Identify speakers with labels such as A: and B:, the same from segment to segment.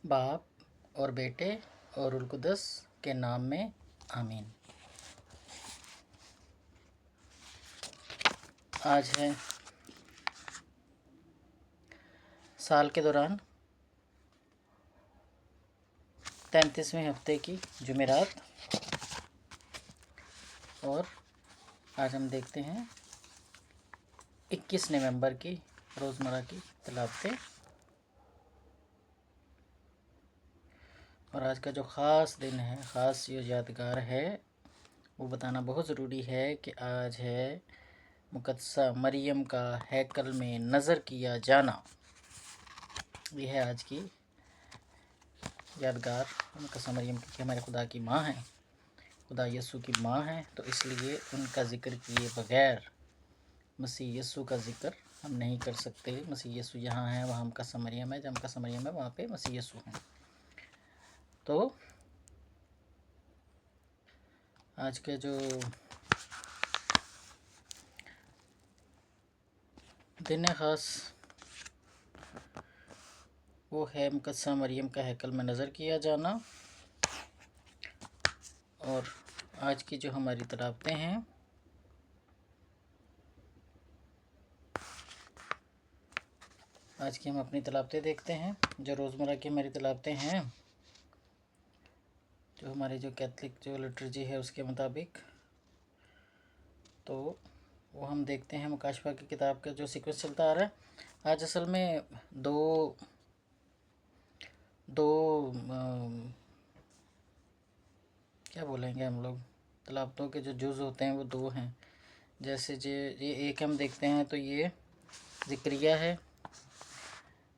A: बाप और बेटे और रूहुल कुद्दस के नाम में आमीन। आज है साल के दौरान 33वें हफ्ते की जुमेरात और आज हम देखते हैं 21 नवंबर की रोज़मर्रा की तिलावतें। और आज का जो ख़ास दिन है, ख़ास जो यादगार है, वो बताना बहुत ज़रूरी है कि आज है मुक़द्दसा मरियम का हैकल में नज़र किया जाना। यह है आज की यादगार। मुक़द्दसा मरियम की हमारे खुदा की माँ हैं, खुदा यसु की माँ हैं, तो इसलिए उनका ज़िक्र किए बग़ैर मसीह यसु का ज़िक्र हम नहीं कर सकते। मसीह यसु यहाँ है, वहाँ मुक़द्दसा मरियम है, जहाँ मुक़द्दसा मरियम है वहाँ पे मसीह यसु हैं। तो आज के जो दिन ख़ास वो है मुक़द्दसा मरियम का हैकल में नज़र किया जाना। और आज की जो हमारी तिलावतें हैं, आज की हम अपनी तिलावतें देखते हैं। जो रोज़मर्रा की हमारी तिलावतें हैं, जो हमारी जो कैथलिक जो लिटरेचर है उसके मुताबिक, तो वो हम देखते हैं मुकाशफा की किताब का जो सीक्वेंस चलता आ रहा है। आज असल में दो क्या बोलेंगे हम लोग, तिलावतों के जो जुज़ होते हैं वो दो हैं। जैसे ये एक हम देखते हैं तो ये ज़िक्रिया है।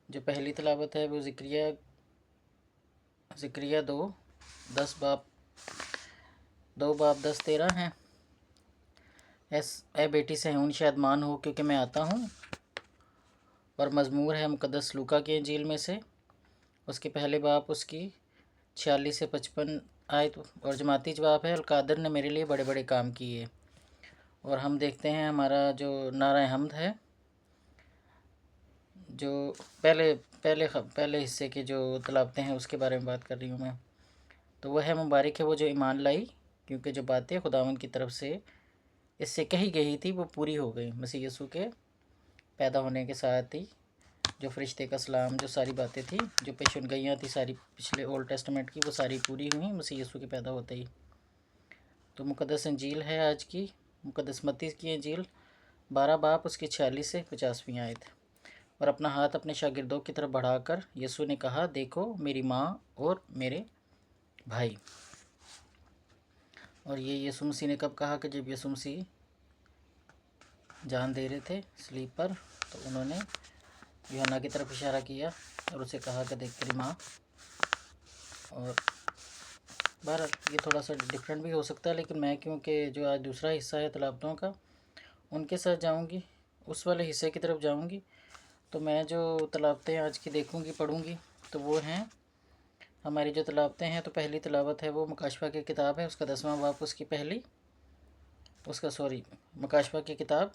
A: जो पहली तिलावत है वो ज़िक्रिया 2:10-13 हैं। ए बेटी सहून शादमान हो क्योंकि मैं आता हूँ। और मज़मूर है मुक़द्दस लूका की इंजील में से, उसके पहले बाब उसकी 46 से 55 आयत। और जमाती जवाब है, अलकादर ने मेरे लिए बड़े बड़े काम किए। और हम देखते हैं हमारा जो नारा हम्द है, जो पहले हिस्से के जो तिलावतें हैं उसके बारे में बात कर रही हूँ मैं। तो वह है, मुबारक है वो जो ईमान लाई, क्योंकि जो बातें खुदावंद की तरफ से इससे कही गई थी वो पूरी हो गई। मसीह यीशु के पैदा होने के साथ ही जो फरिश्ते का सलाम, जो सारी बातें थी, जो पेशन गईयाँ थी सारी पिछले ओल्ड टेस्टमेंट की, वो सारी पूरी हुई मसीह यीशु के पैदा होते ही। तो मुक़द्दस इंजील है आज की मुक़द्दस मत्ती की इंजील 12 बाब उसकी 46 से 50वीं आयत। और अपना हाथ अपने शागिर्दों की तरफ बढ़ाकर यीशु ने कहा, देखो मेरी माँ और मेरे भाई। और ये यीशु मसीह ने कब कहा? कि जब यीशु मसीह जान दे रहे थे स्लीप पर, तो उन्होंने यूहन्ना की तरफ इशारा किया और उसे कहा कि देख तेरी माँ। और बहरहाल ये थोड़ा सा डिफरेंट भी हो सकता है, लेकिन मैं क्योंकि जो आज दूसरा हिस्सा है तिलावतों का, उनके साथ जाऊंगी, उस वाले हिस्से की तरफ जाऊंगी। तो मैं जो तिलावतें आज की देखूंगी, पढ़ूंगी, तो वो हैं हमारी जो तिलावतें हैं। तो पहली तिलावत है वो मुकाशफा की किताब है, उसका 10वां बाब मुकाशफा की किताब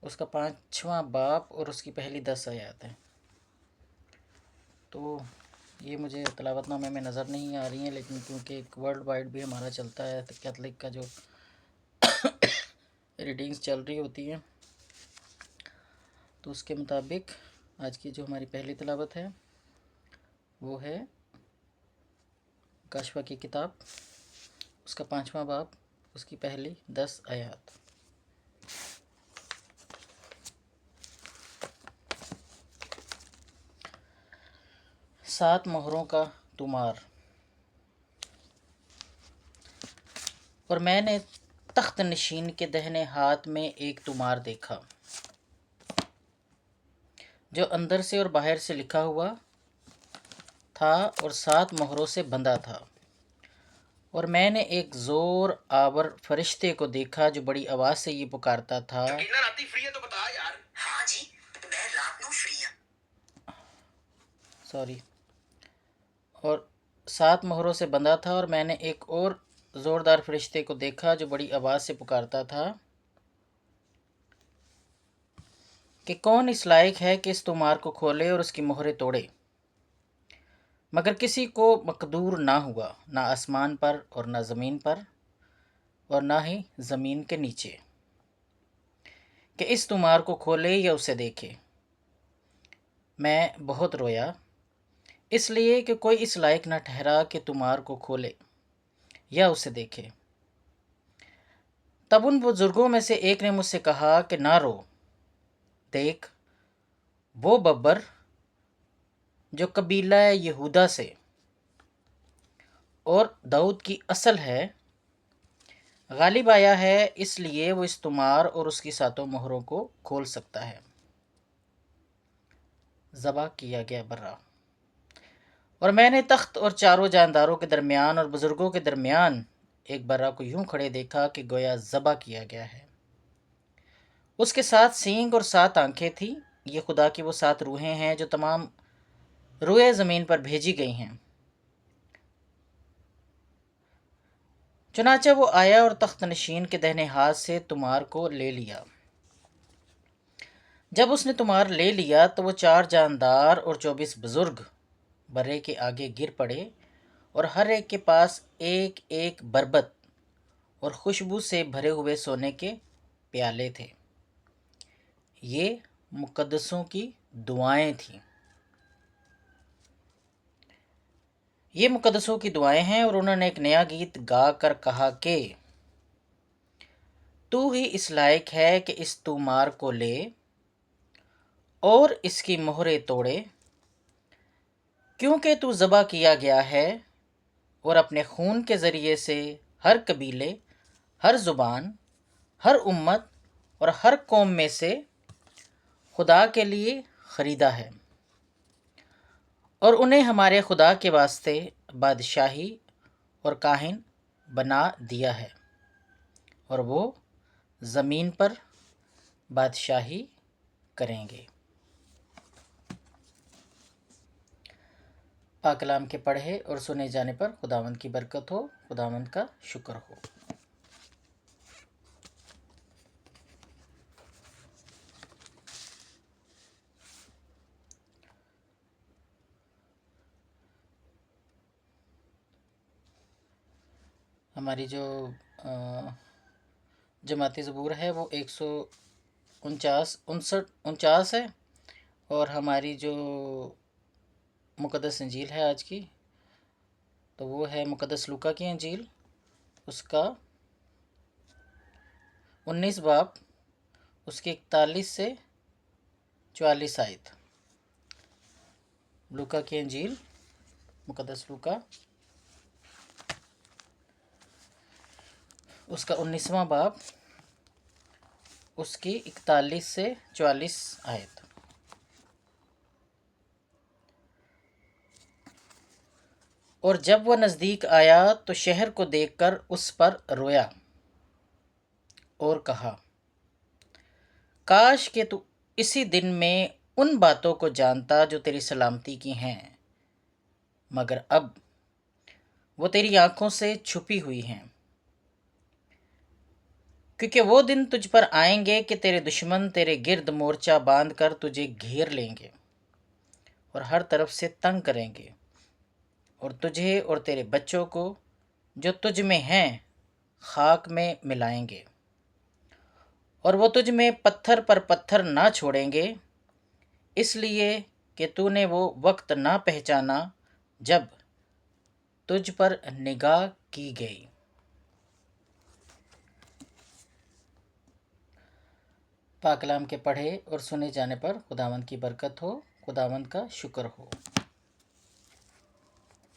A: उसका 5वां बाब और उसकी पहली 10 आयत है। तो ये मुझे तिलावतनामे में नज़र नहीं आ रही हैं, लेकिन क्योंकि एक वर्ल्ड वाइड भी हमारा चलता है तो कैथलिक का जो रीडिंग्स चल रही होती हैं, तो उसके मुताबिक आज की जो हमारी पहली तिलावत है वो है मुकाशफा की किताब उसका 5वां बाब उसकी पहली 10 आयत। सात मोहरों का तुमार। और मैंने तख्त नशीन के दाहिने हाथ में एक तुमार देखा, जो अंदर से और बाहर से लिखा हुआ था और 7 मोहरों से बंधा था। और मैंने एक ज़ोर आवर फरिश्ते को देखा जो बड़ी आवाज़ से ये पुकारता था, राती फ्री है तो बता यार। हाँ जी, मैं रात को फ्री हूँ। सॉरी। और 7 मोहरों से बंधा था। और मैंने एक और ज़ोरदार फरिश्ते को देखा जो बड़ी आवाज़ से पुकारता था कि कौन इस लायक है कि इस तुमार को खोले और उसकी मोहरें तोड़े। मगर किसी को मकदूर ना हुआ, ना आसमान पर और ना ज़मीन पर और ना ही ज़मीन के नीचे, कि इस तुमार को खोले या उसे देखे। मैं बहुत रोया, इसलिए कि कोई इस लायक न ठहरा कि तुमार को खोले या उसे देखे। तब उन बुजुर्गों में से एक ने मुझसे कहा कि ना रो, देख, वो बब्बर जो कबीला यहूदा से और दाऊद की असल है, गालिब आया है, इसलिए वो इस तुमार और उसकी सातों मोहरों को खोल सकता है। ज़बा किया गया बर्रा। और मैंने तख्त और चारों जानदारों के दरमियान और बुजुर्गों के दरमियान एक बर्रा को यूं खड़े देखा कि गोया ज़बा किया गया है। उसके 7 सींग और 7 आंखें थी। ये खुदा की वो 7 रूहें हैं जो तमाम रूए ज़मीन पर भेजी गई हैं। चुनाचे वो आया और तख्त नशीन के दाहिने हाथ से तुमार को ले लिया। जब उसने तुमार ले लिया तो वो 4 जानदार और 24 बुजुर्ग बर्रे के आगे गिर पड़े और हर एक के पास एक एक बरबत और खुशबू से भरे हुए सोने के प्याले थे। ये मुकद्दसों की दुआएं थीं। ये मुकद्दसों की दुआएं हैं और उन्होंने एक नया गीत गा कर कहा कि तू ही इस लायक है कि इस तुमार को ले और इसकी मोहरें तोड़े, क्योंकि तू ज़बा किया गया है और अपने खून के ज़रिए से हर कबीले, हर ज़ुबान, हर उम्मत और हर कौम में से खुदा के लिए ख़रीदा है और उन्हें हमारे खुदा के वास्ते बादशाही और काहिन बना दिया है और वो ज़मीन पर बादशाही करेंगे। पाक कलाम के पढ़े और सुने जाने पर खुदावंद की बरकत हो, खुदावंद का शुक्र हो। हमारी जो जमाती ज़बूर है वो 149 है और हमारी जो मुक़द्दस इंजील है आज की तो वो है मुक़द्दस लूका की इंजील, उसका 19 बाब, उसके 41 से 44 आयत। लूका की इंजील, मुक़द्दस लूका, उसका 19वां बाब, उसकी 41 से 44 आयत। और जब वह नज़दीक आया तो शहर को देखकर उस पर रोया और कहा, काश कि तू इसी दिन में उन बातों को जानता जो तेरी सलामती की हैं, मगर अब वो तेरी आंखों से छुपी हुई हैं। क्योंकि वो दिन तुझ पर आएंगे कि तेरे दुश्मन तेरे गिर्द मोर्चा बांध कर तुझे घेर लेंगे और हर तरफ से तंग करेंगे और तुझे और तेरे बच्चों को जो तुझ में हैं खाक में मिलाएंगे और वो तुझ में पत्थर पर पत्थर ना छोड़ेंगे, इसलिए कि तूने वो वक्त ना पहचाना जब तुझ पर निगाह की गई। पाक कलाम के पढ़े और सुने जाने पर खुदावंद की बरकत हो, खुदावंद का शुक्र हो।